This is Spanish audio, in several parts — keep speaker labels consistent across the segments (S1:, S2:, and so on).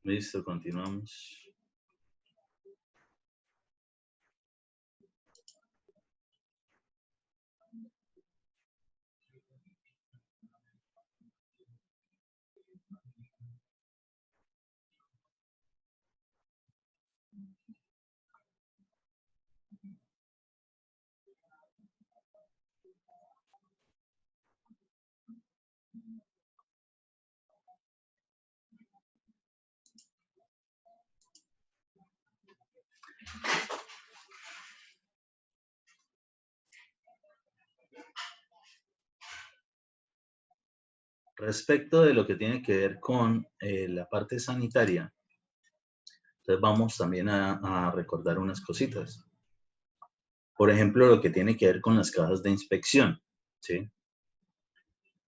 S1: Listo, continuamos. Respecto de lo que tiene que ver con la parte sanitaria, entonces vamos también a recordar unas cositas. Por ejemplo, lo que tiene que ver con las cajas de inspección, ¿sí?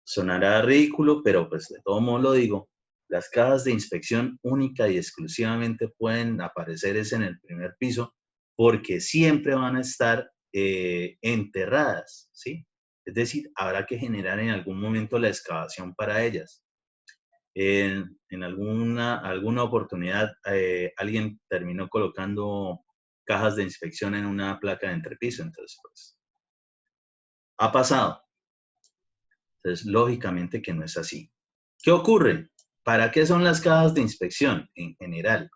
S1: Sonará ridículo, pero pues de todo modo lo digo. Las cajas de inspección única y exclusivamente pueden aparecer es en el primer piso porque siempre van a estar enterradas, ¿sí? Es decir, habrá que generar en algún momento la excavación para ellas. En alguna oportunidad alguien terminó colocando cajas de inspección en una placa de entrepiso, entonces pues ha pasado. Entonces, lógicamente que no es así. ¿Qué ocurre? ¿Para qué son las cajas de inspección en general?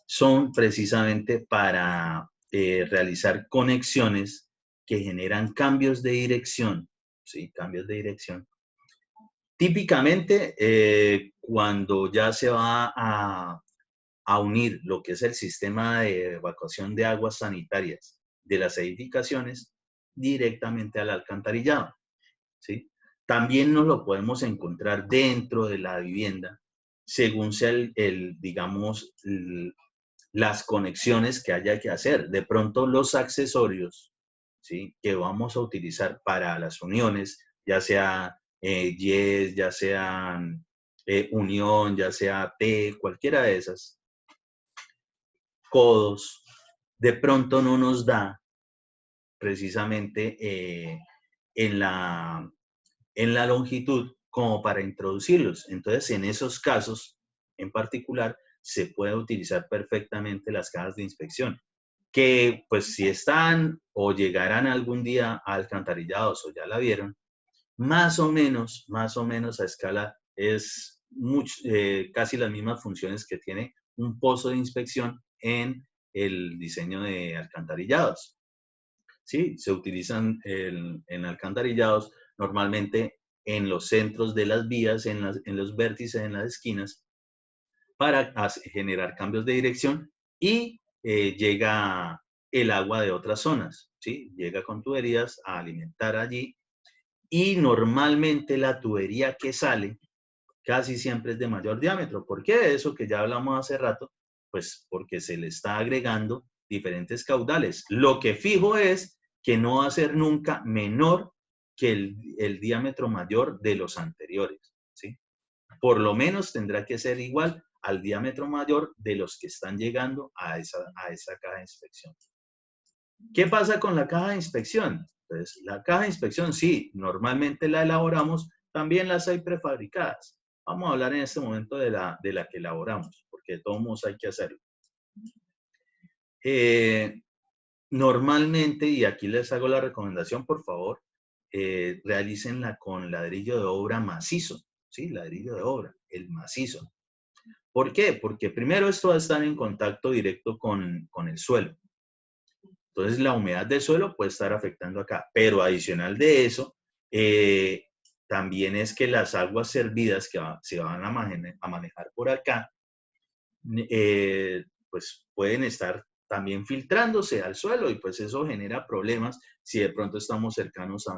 S1: Son precisamente para realizar conexiones que generan cambios de dirección, ¿sí? Cambios de dirección. Típicamente, cuando ya se va a unir lo que es el sistema de evacuación de aguas sanitarias de las edificaciones directamente al alcantarillado, ¿sí? También nos lo podemos encontrar dentro de la vivienda, según sea digamos, las conexiones que haya que hacer. De pronto los accesorios, ¿sí? Que vamos a utilizar para las uniones, ya sea yes, ya sean unión, ya sea T, cualquiera de esas, codos, de pronto no nos da precisamente en la longitud como para introducirlos. Entonces, en esos casos en particular, se puede utilizar perfectamente las cajas de inspección, que pues si están o llegarán algún día a alcantarillados o ya la vieron, más o menos a escala es casi las mismas funciones que tiene un pozo de inspección en el diseño de alcantarillados. ¿Sí? Se utilizan en alcantarillados normalmente en los centros de las vías, en los vértices, en las esquinas, para generar cambios de dirección y llega el agua de otras zonas, ¿sí? Llega con tuberías a alimentar allí y normalmente la tubería que sale casi siempre es de mayor diámetro. ¿Por qué? Eso que ya hablamos hace rato, pues porque se le está agregando diferentes caudales. Lo que fijo es que no va a ser nunca menor que el diámetro mayor de los anteriores, ¿sí? Por lo menos tendrá que ser igual al diámetro mayor de los que están llegando a esa caja de inspección. ¿Qué pasa con la caja de inspección? Entonces, la caja de inspección, sí, normalmente la elaboramos, también las hay prefabricadas. Vamos a hablar en este momento de la que elaboramos, porque de todos modos hay que hacerlo. Normalmente, y aquí les hago la recomendación, por favor, realícenla con ladrillo de obra macizo, ¿sí? Ladrillo de obra, el macizo. ¿Por qué? Porque primero esto va a estar en contacto directo con el suelo. Entonces la humedad del suelo puede estar afectando acá, pero adicional de eso, también es que las aguas servidas que se van a manejar por acá, pues pueden estar también filtrándose al suelo y pues eso genera problemas si de pronto estamos cercanos a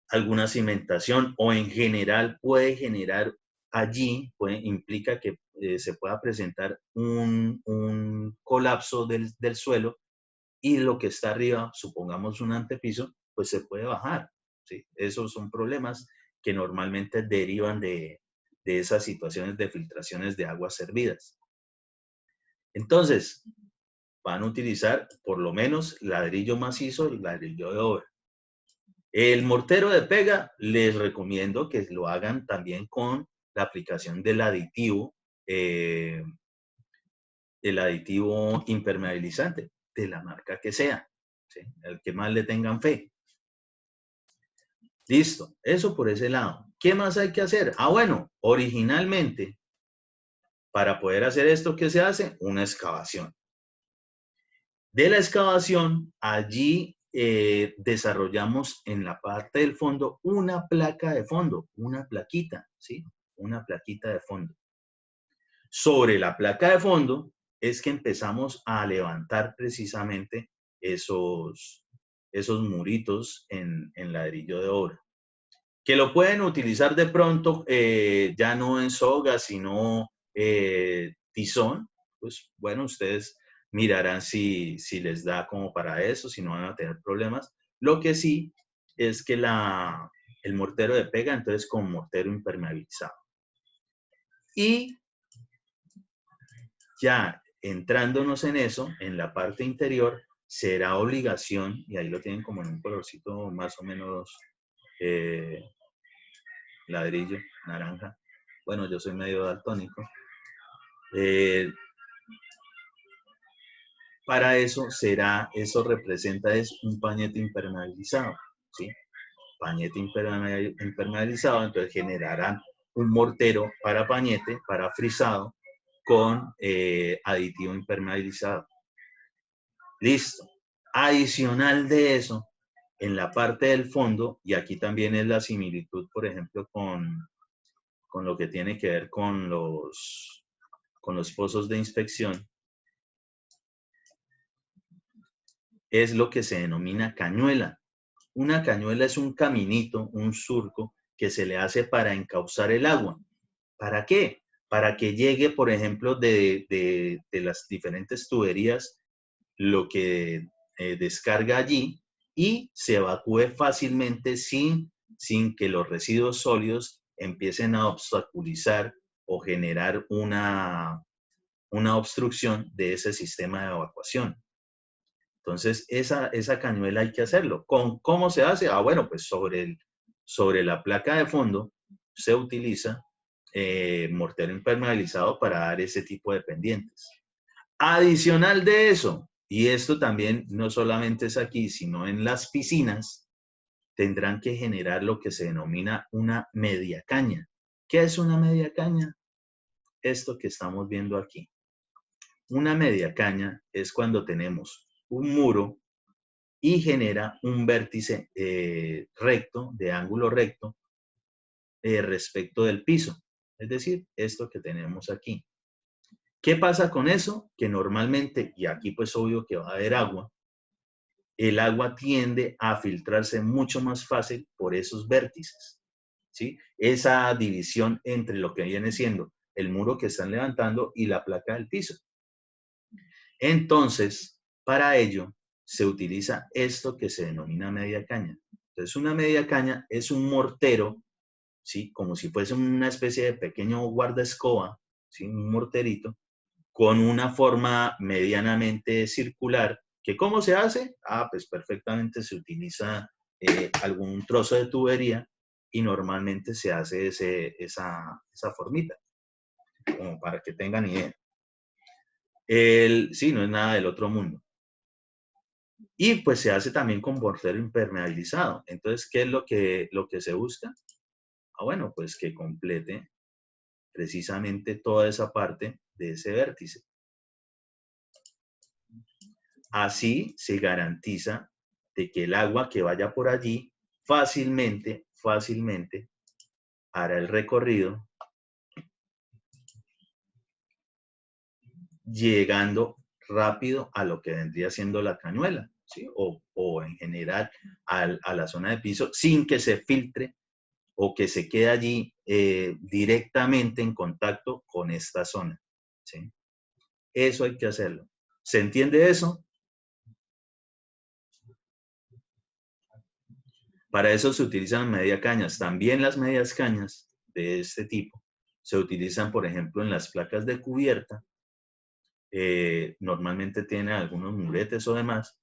S1: alguna cimentación o en general puede generar allí, implica que se pueda presentar un colapso del suelo y lo que está arriba, supongamos un antepiso, pues se puede bajar, ¿sí? Esos son problemas que normalmente derivan de esas situaciones de filtraciones de aguas servidas. Entonces, van a utilizar por lo menos ladrillo macizo y ladrillo de obra. El mortero de pega, les recomiendo que lo hagan también con la aplicación del aditivo impermeabilizante, de la marca que sea, ¿sí? El que más le tengan fe. Listo, eso por ese lado. ¿Qué más hay que hacer? Ah, bueno, originalmente, para poder hacer esto, ¿qué se hace? Una excavación. De la excavación, allí desarrollamos en la parte del fondo una placa de fondo, una plaquita, ¿sí? Una plaquita de fondo. Sobre la placa de fondo es que empezamos a levantar precisamente esos muritos en ladrillo de obra. Que lo pueden utilizar de pronto ya no en soga, sino tizón, pues bueno, ustedes mirarán si les da como para eso, si no van a tener problemas. Lo que sí es que el mortero de pega, entonces con mortero impermeabilizado. Y ya entrándonos en eso, en la parte interior, será obligación, y ahí lo tienen como en un colorcito más o menos ladrillo, naranja. Bueno, yo soy medio daltónico. Para eso eso representa es un pañete impermeabilizado, ¿sí? Pañete impermeabilizado, entonces generarán un mortero para pañete, para frisado, con aditivo impermeabilizado. Listo. Adicional de eso, en la parte del fondo, y aquí también es la similitud, por ejemplo, con lo que tiene que ver con los pozos de inspección, es lo que se denomina cañuela. Una cañuela es un caminito, un surco que se le hace para encauzar el agua. ¿Para qué? Para que llegue, por ejemplo, de las diferentes tuberías, lo que descarga allí y se evacúe fácilmente sin que los residuos sólidos empiecen a obstaculizar o generar una obstrucción de ese sistema de evacuación. Entonces, esa cañuela hay que hacerlo. ¿Cómo se hace? Ah, bueno, pues sobre la placa de fondo se utiliza mortero impermeabilizado para dar ese tipo de pendientes. Adicional de eso, y esto también no solamente es aquí, sino en las piscinas, tendrán que generar lo que se denomina una media caña. ¿Qué es una media caña? Esto que estamos viendo aquí. Una media caña es cuando tenemos un muro y genera un vértice recto, de ángulo recto, respecto del piso. Es decir, esto que tenemos aquí. ¿Qué pasa con eso? Que normalmente, y aquí pues obvio que va a haber agua, el agua tiende a filtrarse mucho más fácil por esos vértices, ¿sí? Esa división entre lo que viene siendo el muro que están levantando y la placa del piso. Entonces, para ello, se utiliza esto que se denomina media caña. Entonces, una media caña es un mortero, ¿sí? Como si fuese una especie de pequeño guardaescoba, ¿sí? Un morterito, con una forma medianamente circular, que ¿cómo se hace? Ah, pues perfectamente se utiliza algún trozo de tubería y normalmente se hace esa formita, como para que tengan idea. Sí, no es nada del otro mundo. Y pues se hace también con mortero impermeabilizado. Entonces, ¿qué es lo que se busca? Ah, bueno, pues que complete precisamente toda esa parte de ese vértice. Así se garantiza de que el agua que vaya por allí fácilmente hará el recorrido, llegando rápido a lo que vendría siendo la cañuela, ¿sí? O en general a la zona de piso, sin que se filtre o que se quede allí directamente en contacto con esta zona, ¿sí? Eso hay que hacerlo. ¿Se entiende eso? Para eso se utilizan media cañas. También las medias cañas de este tipo se utilizan, por ejemplo, en las placas de cubierta. Normalmente tienen algunos muretes o demás,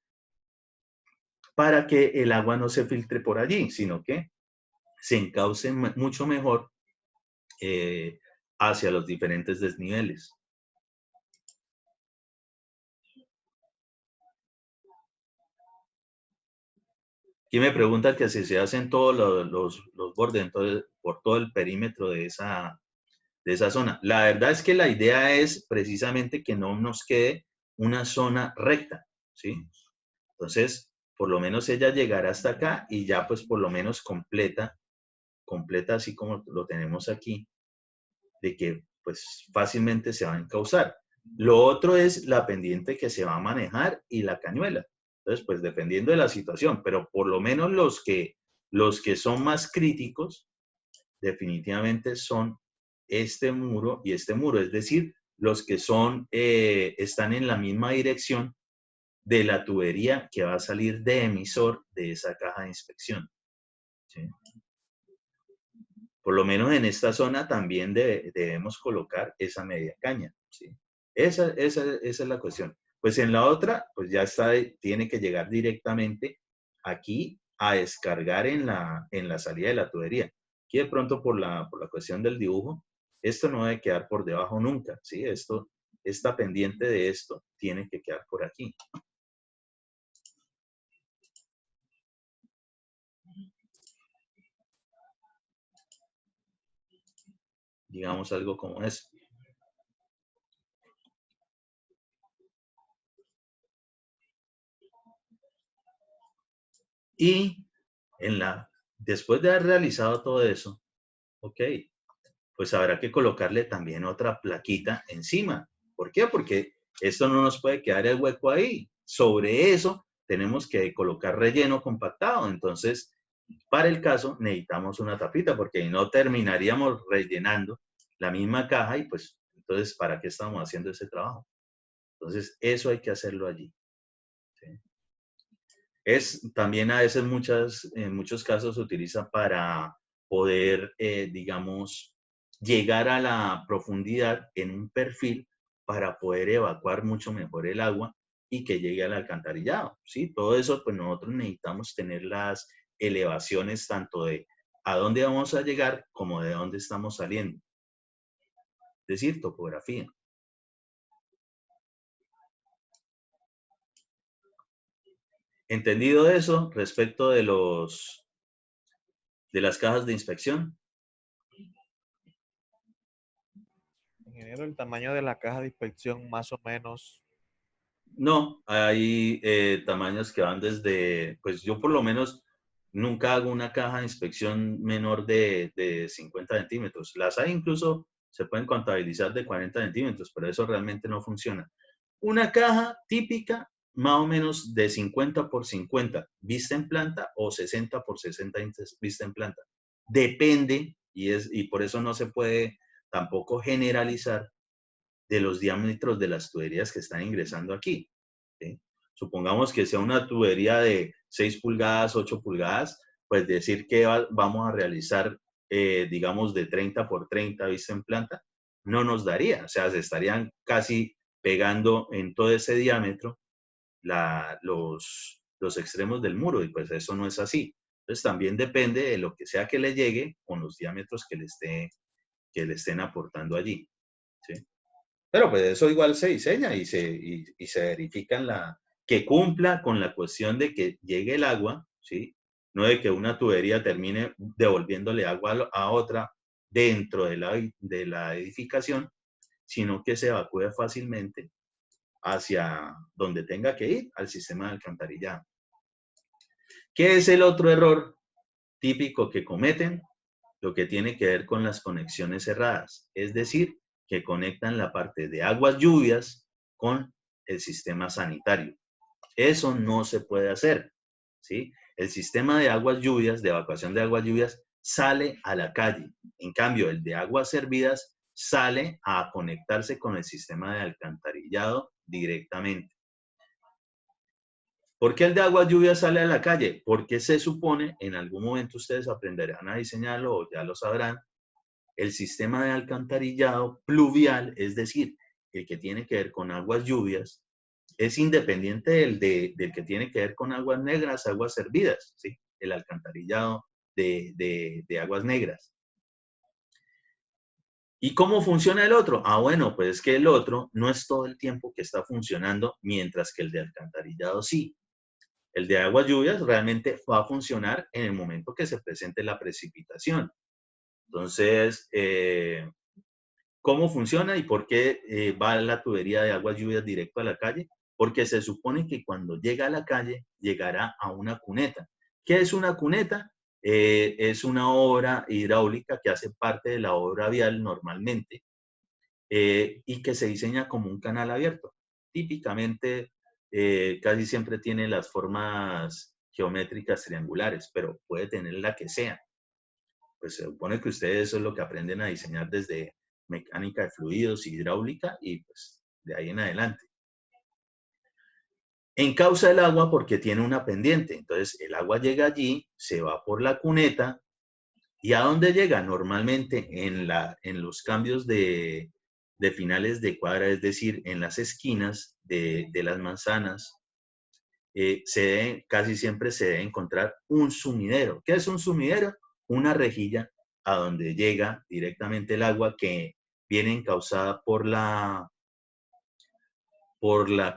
S1: para que el agua no se filtre por allí, sino que se encauce mucho mejor eh, hacia los diferentes desniveles. Aquí me preguntan que si se hacen todos los bordes, entonces, por todo el perímetro de esa zona. La verdad es que la idea es precisamente que no nos quede una zona recta, ¿sí? Entonces, por lo menos ella llegará hasta acá y ya pues por lo menos completa así como lo tenemos aquí, de que pues fácilmente se va a encauzar. Lo otro es la pendiente que se va a manejar y la cañuela. Entonces, pues dependiendo de la situación, pero por lo menos los que son más críticos definitivamente son este muro y este muro, es decir, los que son, están en la misma dirección de la tubería que va a salir de emisor de esa caja de inspección, ¿sí? Por lo menos en esta zona también debemos colocar esa media caña, ¿sí? Esa es la cuestión. Pues en la otra, pues ya está, tiene que llegar directamente aquí a descargar en la salida de la tubería. Aquí de pronto por la cuestión del dibujo, esto no debe quedar por debajo nunca, ¿sí? Esta pendiente de esto tiene que quedar por aquí. Digamos algo como eso. Y después de haber realizado todo eso, ok, pues habrá que colocarle también otra plaquita encima. ¿Por qué? Porque esto no nos puede quedar el hueco ahí. Sobre eso tenemos que colocar relleno compactado. Entonces, para el caso, necesitamos una tapita porque no terminaríamos rellenando la misma caja y pues, entonces, ¿para qué estamos haciendo ese trabajo? Entonces, eso hay que hacerlo allí, ¿sí? También a veces en muchos casos se utiliza para poder, digamos, llegar a la profundidad en un perfil para poder evacuar mucho mejor el agua y que llegue al alcantarillado, ¿sí? Todo eso, pues nosotros necesitamos tener las elevaciones tanto de a dónde vamos a llegar como de dónde estamos saliendo. Es decir, topografía. Entendido eso, respecto de de las cajas de inspección.
S2: Ingeniero, el tamaño de la caja de inspección más o menos.
S1: No, hay tamaños que van desde, pues yo por lo menos nunca hago una caja de inspección menor de 50 centímetros. Las hay incluso, se pueden contabilizar de 40 centímetros, pero eso realmente no funciona. Una caja típica, más o menos de 50 por 50, vista en planta, o 60 por 60 vista en planta. Depende, y por eso no se puede tampoco generalizar de los diámetros de las tuberías que están ingresando aquí, ¿sí? Supongamos que sea una tubería de 6 pulgadas, 8 pulgadas, pues decir que vamos a realizar, digamos, de 30 por 30 vista en planta, no nos daría. O sea, se estarían casi pegando en todo ese diámetro los extremos del muro, y pues eso no es así. Entonces también depende de lo que sea que le llegue con los diámetros que le estén aportando allí, ¿sí? Pero pues eso igual se diseña y se verifica que cumpla con la cuestión de que llegue el agua, ¿sí? No de que una tubería termine devolviéndole agua a otra dentro de la edificación, sino que se evacúe fácilmente hacia donde tenga que ir, al sistema de alcantarillado. ¿Qué es el otro error típico que cometen? Lo que tiene que ver con las conexiones cerradas, es decir, que conectan la parte de aguas lluvias con el sistema sanitario. Eso no se puede hacer, ¿sí? El sistema de aguas lluvias, de evacuación de aguas lluvias, sale a la calle. En cambio, el de aguas servidas sale a conectarse con el sistema de alcantarillado directamente. ¿Por qué el de aguas lluvias sale a la calle? Porque se supone, en algún momento ustedes aprenderán a diseñarlo o ya lo sabrán, el sistema de alcantarillado pluvial, es decir, el que tiene que ver con aguas lluvias, es independiente del que tiene que ver con aguas negras, aguas servidas, ¿sí? El alcantarillado de aguas negras. ¿Y cómo funciona el otro? Ah, bueno, pues es que el otro no es todo el tiempo que está funcionando, mientras que el de alcantarillado sí. El de aguas lluvias realmente va a funcionar en el momento que se presente la precipitación. Entonces, ¿cómo funciona y por qué va la tubería de aguas lluvias directo a la calle? Porque se supone que cuando llega a la calle, llegará a una cuneta. ¿Qué es una cuneta? Es una obra hidráulica que hace parte de la obra vial normalmente y que se diseña como un canal abierto. Típicamente, casi siempre tiene las formas geométricas triangulares, pero puede tener la que sea. Pues se supone que ustedes eso es lo que aprenden a diseñar desde mecánica de fluidos, hidráulica y pues de ahí en adelante. Encausa el agua porque tiene una pendiente. Entonces el agua llega allí, se va por la cuneta y ¿a dónde llega? Normalmente en los cambios de finales de cuadra, es decir, en las esquinas de las manzanas, casi siempre se debe encontrar un sumidero. ¿Qué es un sumidero? Una rejilla a donde llega directamente el agua que viene encauzada por la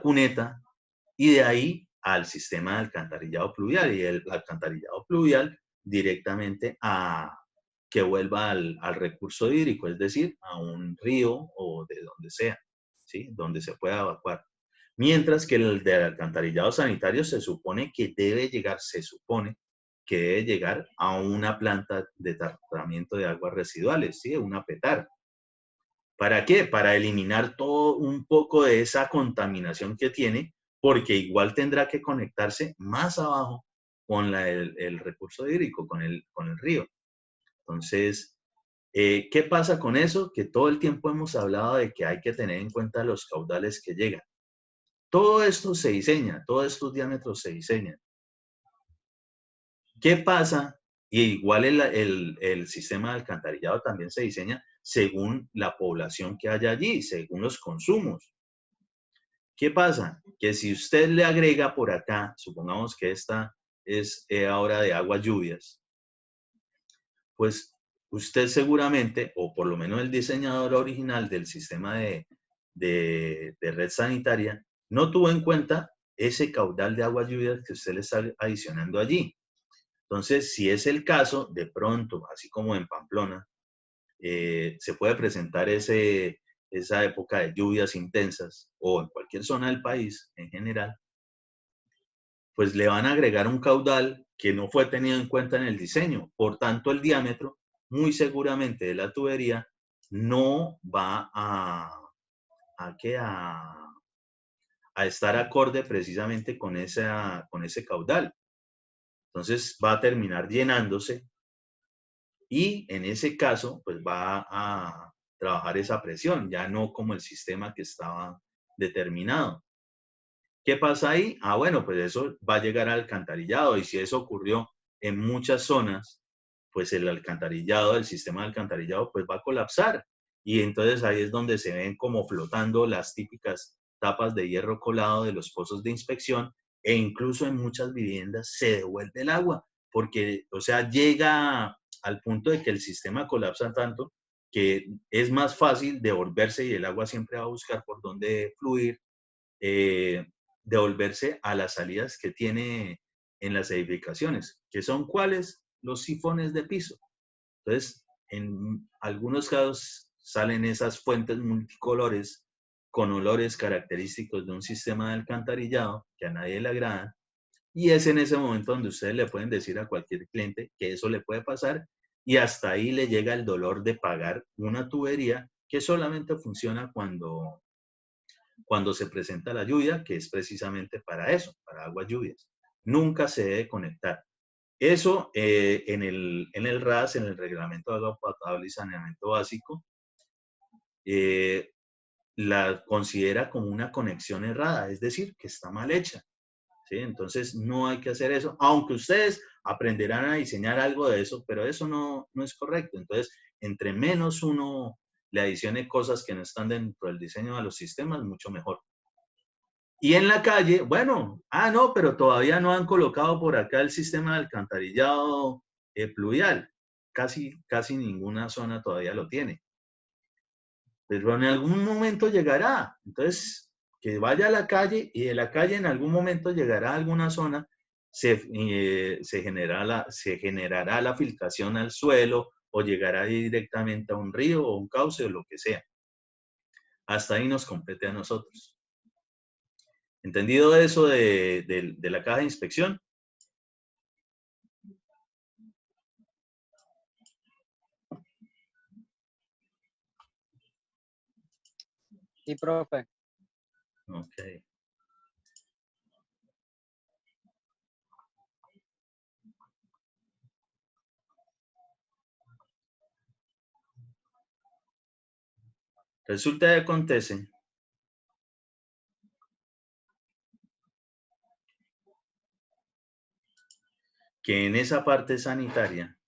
S1: cuneta y de ahí al sistema de alcantarillado pluvial y el alcantarillado pluvial directamente a que vuelva al recurso hídrico, es decir, a un río o de donde sea, ¿sí? Donde se pueda evacuar. Mientras que el del alcantarillado sanitario se supone que debe llegar, se supone que debe llegar a una planta de tratamiento de aguas residuales, ¿sí? Una PETAR. ¿Para qué? Para eliminar todo un poco de esa contaminación que tiene, porque igual tendrá que conectarse más abajo con el recurso hídrico, con el río. Entonces, ¿qué pasa con eso? Que todo el tiempo hemos hablado de que hay que tener en cuenta los caudales que llegan. Todo esto se diseña, todos estos diámetros se diseñan. ¿Qué pasa? Y igual el sistema de alcantarillado también se diseña según la población que haya allí, según los consumos. ¿Qué pasa? Que si usted le agrega por acá, supongamos que esta es ahora de aguas lluvias, pues usted seguramente, o por lo menos el diseñador original del sistema de red sanitaria, no tuvo en cuenta ese caudal de aguas lluvias que usted le está adicionando allí. Entonces, si es el caso, de pronto, así como en Pamplona, se puede presentar esa época de lluvias intensas o en cualquier zona del país en general, pues le van a agregar un caudal que no fue tenido en cuenta en el diseño. Por tanto, el diámetro, muy seguramente, de la tubería no va a estar acorde precisamente con ese caudal. Entonces va a terminar llenándose y en ese caso, pues va a trabajar esa presión, ya no como el sistema que estaba determinado. ¿Qué pasa ahí? Ah, bueno, pues eso va a llegar al alcantarillado y si eso ocurrió en muchas zonas, pues el alcantarillado, el sistema de alcantarillado, pues va a colapsar. Y entonces ahí es donde se ven como flotando las típicas tapas de hierro colado de los pozos de inspección e incluso en muchas viviendas se devuelve el agua porque, o sea, llega al punto de que el sistema colapsa tanto que es más fácil devolverse y el agua siempre va a buscar por dónde fluir. Eh, Devolverse a las salidas que tiene en las edificaciones, que son cuáles? Los sifones de piso. Entonces, en algunos casos salen esas fuentes multicolores con olores característicos de un sistema de alcantarillado que a nadie le agrada. Y es en ese momento donde ustedes le pueden decir a cualquier cliente que eso le puede pasar y hasta ahí le llega el dolor de pagar una tubería que solamente funciona cuando se presenta la lluvia, que es precisamente para eso, para aguas lluvias. Nunca se debe conectar. Eso en el RAS, en el Reglamento de Agua Potable y Saneamiento Básico, eh, la considera como una conexión errada, es decir, que está mal hecha. ¿Sí? Entonces no hay que hacer eso, aunque ustedes aprenderán a diseñar algo de eso, pero eso no es correcto. Entonces, entre menos uno le adicione cosas que no están dentro del diseño de los sistemas, mucho mejor. Y en la calle, bueno, no, pero todavía no han colocado por acá el sistema de alcantarillado pluvial. Casi ninguna zona todavía lo tiene. pero en algún momento llegará. Entonces, que vaya a la calle y de la calle en algún momento llegará a alguna zona, se generará la filtración al suelo o llegará directamente a un río o un cauce o lo que sea. Hasta ahí nos compete a nosotros. ¿Entendido eso de la caja de inspección?
S3: Sí, profe.
S1: Ok. Resulta y acontece que en esa parte sanitaria,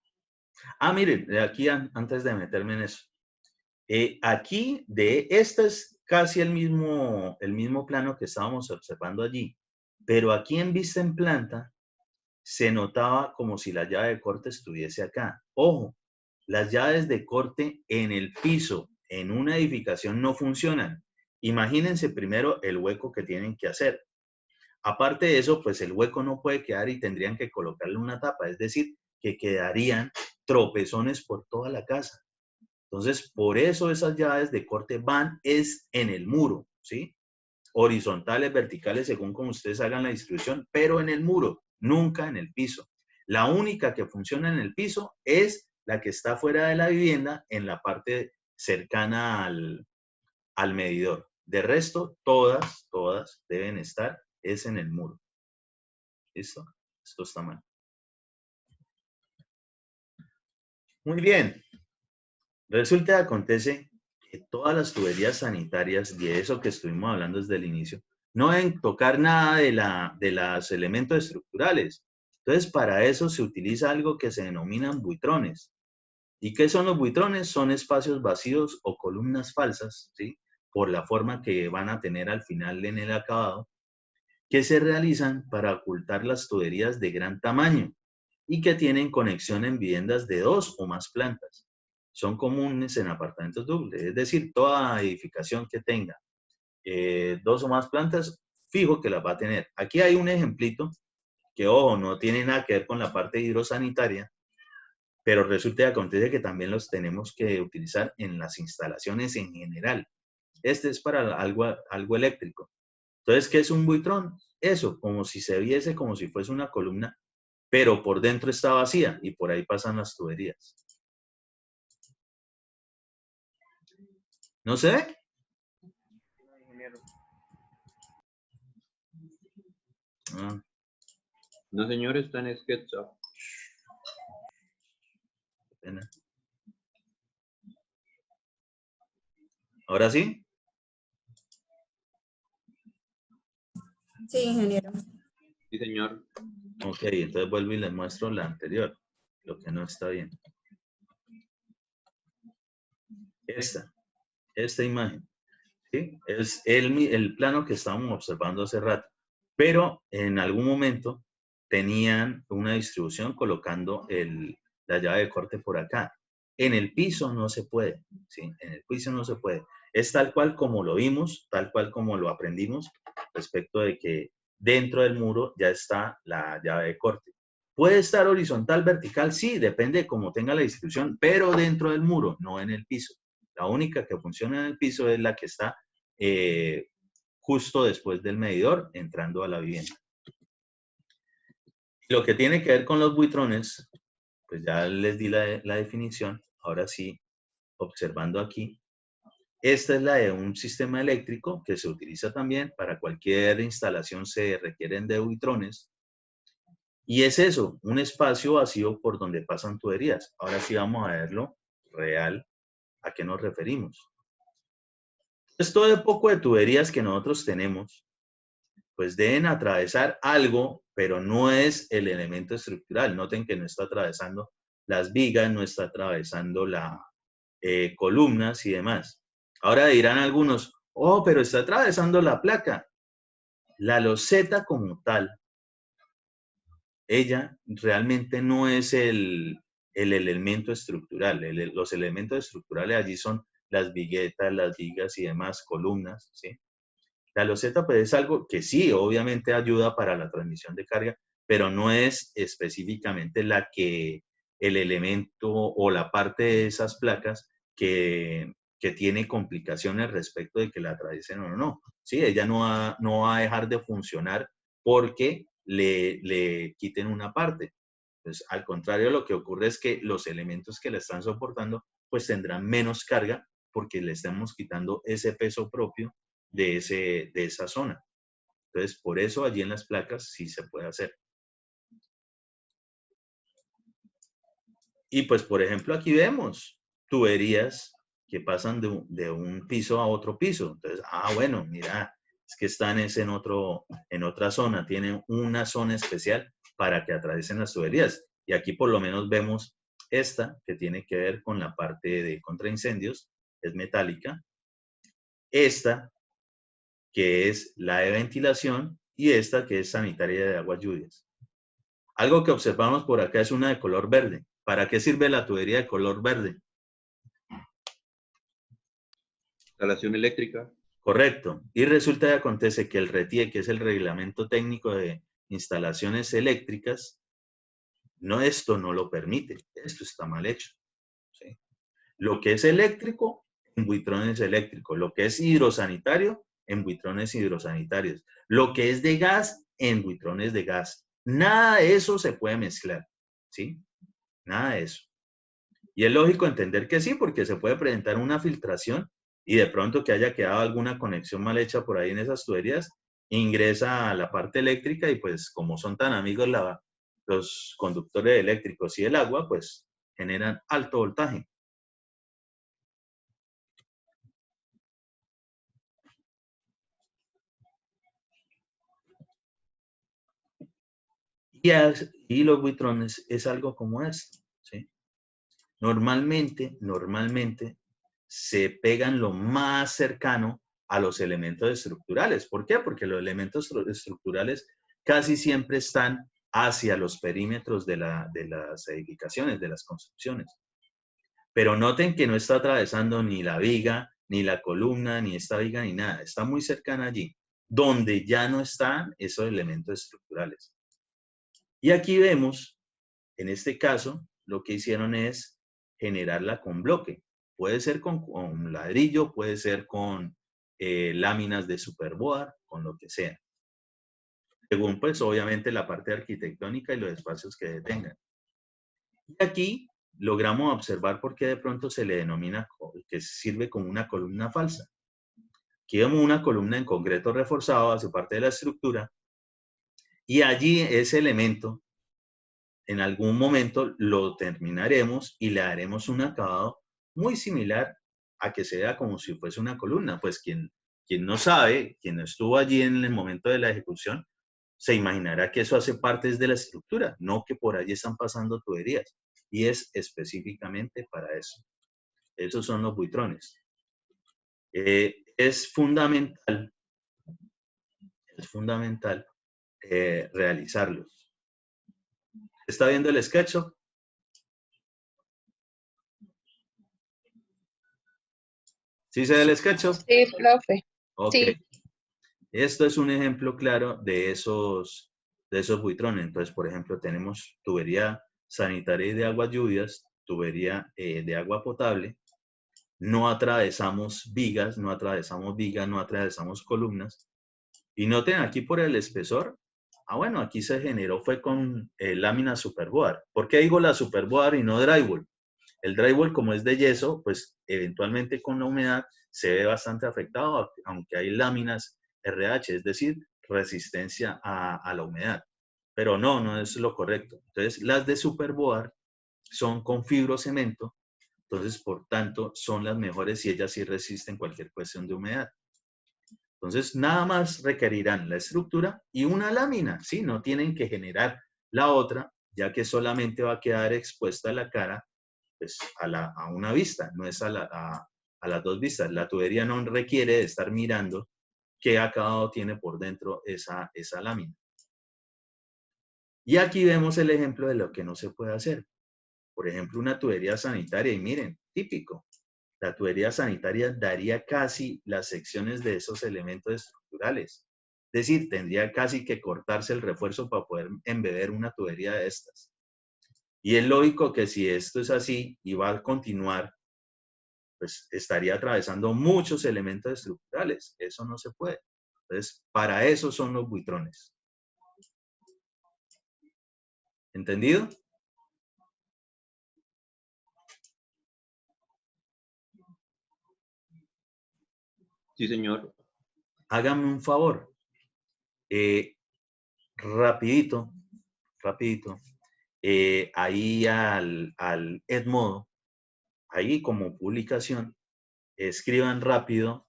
S1: miren, aquí antes de meterme en eso, aquí este es casi el mismo plano que estábamos observando allí, pero aquí en vista en planta se notaba como si la llave de corte estuviese acá. Ojo, las llaves de corte en el piso, en una edificación, no funcionan. Imagínense primero el hueco que tienen que hacer. Aparte de eso, pues el hueco no puede quedar y tendrían que colocarle una tapa, es decir, que quedarían tropezones por toda la casa. Entonces, por eso esas llaves de corte van es en el muro, ¿sí? Horizontales, verticales, según como ustedes hagan la distribución, pero en el muro, nunca en el piso. La única que funciona en el piso es la que está fuera de la vivienda en la parte cercana al medidor. De resto, todas deben estar es en el muro. ¿Listo? Esto está mal. Muy bien. Resulta y acontece que todas las tuberías sanitarias, de eso que estuvimos hablando desde el inicio, no deben tocar nada de los elementos estructurales. Entonces, para eso se utiliza algo que se denominan buitrones. ¿Y qué son los buitrones? Son espacios vacíos o columnas falsas, ¿sí? Por la forma que van a tener al final en el acabado, que se realizan para ocultar las tuberías de gran tamaño y que tienen conexión en viviendas de 2 o más plantas. Son comunes en apartamentos dobles, es decir, toda edificación que tenga 2 o más plantas, fijo que las va a tener. Aquí hay un ejemplito que, ojo, no tiene nada que ver con la parte hidrosanitaria, pero resulta y acontece que también los tenemos que utilizar en las instalaciones en general. Este es para algo eléctrico. Entonces, ¿qué es un buitrón? Eso, como si se viese como si fuese una columna, pero por dentro está vacía y por ahí pasan las tuberías. ¿No se ve? Ah,
S4: No, señor, está en SketchUp.
S1: qué pena. ¿Ahora sí?
S5: Sí, ingeniero.
S4: Sí, señor.
S1: Ok, entonces vuelvo y les muestro la anterior, lo que no está bien. Esta imagen, ¿sí? Es el plano que estábamos observando hace rato, pero en algún momento tenían una distribución colocando la llave de corte por acá. En el piso no se puede, ¿sí? En el piso no se puede. Es tal cual como lo vimos, tal cual como lo aprendimos respecto de que dentro del muro ya está la llave de corte. ¿Puede estar horizontal, vertical? Sí, depende de cómo tenga la distribución, pero dentro del muro, no en el piso. La única que funciona en el piso es la que está justo después del medidor entrando a la vivienda. Lo que tiene que ver con los buitrones, pues ya les di la definición. Ahora sí, observando aquí, esta es la de un sistema eléctrico que se utiliza también para cualquier instalación, se requieren de buitrones. Y es eso, un espacio vacío por donde pasan tuberías. Ahora sí vamos a verlo real, ¿a qué nos referimos? Esto de poco de tuberías que nosotros tenemos, pues deben atravesar algo, pero no es el elemento estructural. Noten que no está atravesando las vigas, no está atravesando las columnas y demás. Ahora dirán algunos, oh, pero está atravesando la placa. La loseta como tal, ella realmente no es el elemento estructural. Los elementos estructurales allí son las viguetas, las vigas y demás, columnas, ¿sí? La loseta pues es algo que sí, obviamente ayuda para la transmisión de carga, pero no es específicamente el elemento o la parte de esas placas que tiene complicaciones respecto de que la atraviesen o no. Sí, ella no va a dejar de funcionar porque le quiten una parte. Pues al contrario, lo que ocurre es que los elementos que la están soportando pues tendrán menos carga porque le estamos quitando ese peso propio de esa zona. Entonces, por eso allí en las placas sí se puede hacer. Y pues, por ejemplo, aquí vemos tuberías que pasan de un piso a otro piso. Entonces, bueno, mira, es que están en otra zona, tienen una zona especial para que atraviesen las tuberías. Y aquí por lo menos vemos esta que tiene que ver con la parte de contraincendios, es metálica. Esta que es la de ventilación, y esta que es sanitaria de aguas lluvias. Algo que observamos por acá es una de color verde. ¿Para qué sirve la tubería de color verde?
S4: Instalación eléctrica.
S1: Correcto. Y resulta que acontece que el RETIE, que es el Reglamento Técnico de Instalaciones Eléctricas, esto no lo permite. Esto está mal hecho. ¿Sí? Lo que es eléctrico, en Buitrón es eléctrico. Lo que es hidrosanitario, en buitrones hidrosanitarios. Lo que es de gas, en buitrones de gas. Nada de eso se puede mezclar, ¿sí? Nada de eso. Y es lógico entender que sí, porque se puede presentar una filtración y de pronto que haya quedado alguna conexión mal hecha por ahí en esas tuberías, ingresa a la parte eléctrica y pues como son tan amigos los conductores eléctricos y el agua, pues generan alto voltaje. Y los buitrones es algo como esto, ¿sí? Normalmente se pegan lo más cercano a los elementos estructurales. ¿Por qué? Porque los elementos estructurales casi siempre están hacia los perímetros de las edificaciones, de las construcciones. Pero noten que no está atravesando ni la viga, ni la columna, ni esta viga, ni nada. Está muy cercana allí, donde ya no están esos elementos estructurales. Y aquí vemos, en este caso, lo que hicieron es generarla con bloque. Puede ser con ladrillo, puede ser con láminas de superboard, con lo que sea. Según, pues, obviamente la parte arquitectónica y los espacios que tengan. Y aquí logramos observar por qué de pronto se le denomina que sirve como una columna falsa. Aquí vemos una columna en concreto reforzado hacia parte de la estructura y allí ese elemento en algún momento lo terminaremos y le daremos un acabado muy similar a que sea como si fuese una columna. Pues quien no sabe, quien no estuvo allí en el momento de la ejecución, se imaginará que eso hace parte de la estructura, no que por allí están pasando tuberías. Y es específicamente para eso. Esos son los buitrones. Es fundamental realizarlos. ¿Está viendo el SketchUp? ¿Sí se ve el SketchUp?
S5: Sí, profe.
S1: Ok.
S5: Sí.
S1: Esto es un ejemplo claro de esos buitrones. Entonces, por ejemplo, tenemos tubería sanitaria y de aguas lluvias, tubería de agua potable. No atravesamos vigas, no atravesamos columnas. Y noten aquí por el espesor. Bueno, aquí se generó fue con lámina superboard. ¿Por qué digo la superboard y no drywall? El drywall, como es de yeso, pues eventualmente con la humedad se ve bastante afectado, aunque hay láminas RH, es decir, resistencia a la humedad. Pero no es lo correcto. Entonces, las de superboard son con fibrocemento, entonces, por tanto, son las mejores y ellas sí resisten cualquier cuestión de humedad. Entonces, nada más requerirán la estructura y una lámina, ¿sí? No tienen que generar la otra, ya que solamente va a quedar expuesta la cara pues, a una vista, no es a las dos vistas. La tubería no requiere de estar mirando qué acabado tiene por dentro esa lámina. Y aquí vemos el ejemplo de lo que no se puede hacer. Por ejemplo, una tubería sanitaria, y miren, típico. La tubería sanitaria daría casi las secciones de esos elementos estructurales. Es decir, tendría casi que cortarse el refuerzo para poder embeber una tubería de estas. Y es lógico que si esto es así y va a continuar, pues estaría atravesando muchos elementos estructurales. Eso no se puede. Entonces, para eso son los buitrones. ¿Entendido?
S4: Sí, señor.
S1: Hágame un favor. Rapidito, ahí al Edmodo, ahí como publicación, escriban rápido,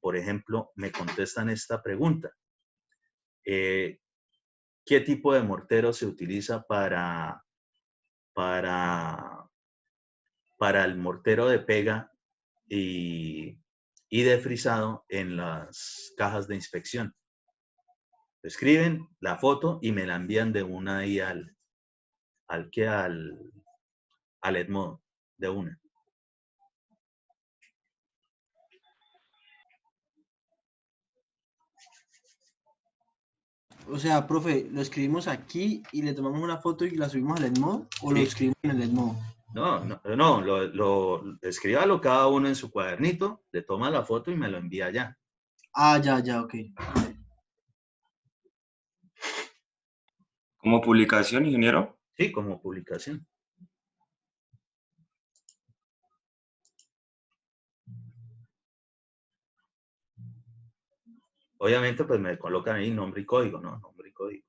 S1: por ejemplo, me contestan esta pregunta. ¿Qué tipo de mortero se utiliza para el mortero de pega y de frisado en las cajas de inspección? Escriben la foto y me la envían de una ahí al Edmodo, de una.
S6: O sea, profe, ¿lo escribimos aquí y le tomamos una foto y la subimos al Edmodo? ¿O lo
S1: Sí.
S6: escribimos en el Edmodo?
S1: No, escríbalo cada uno en su cuadernito, le toma la foto y me lo envía ya.
S6: Ah, ya, ok.
S7: ¿Como publicación, ingeniero?
S1: Sí, como publicación. Obviamente, pues me colocan ahí nombre y código, ¿no? Nombre y código.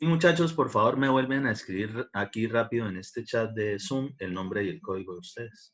S1: Y muchachos, por favor, me vuelven a escribir aquí rápido en este chat de Zoom el nombre y el código de ustedes.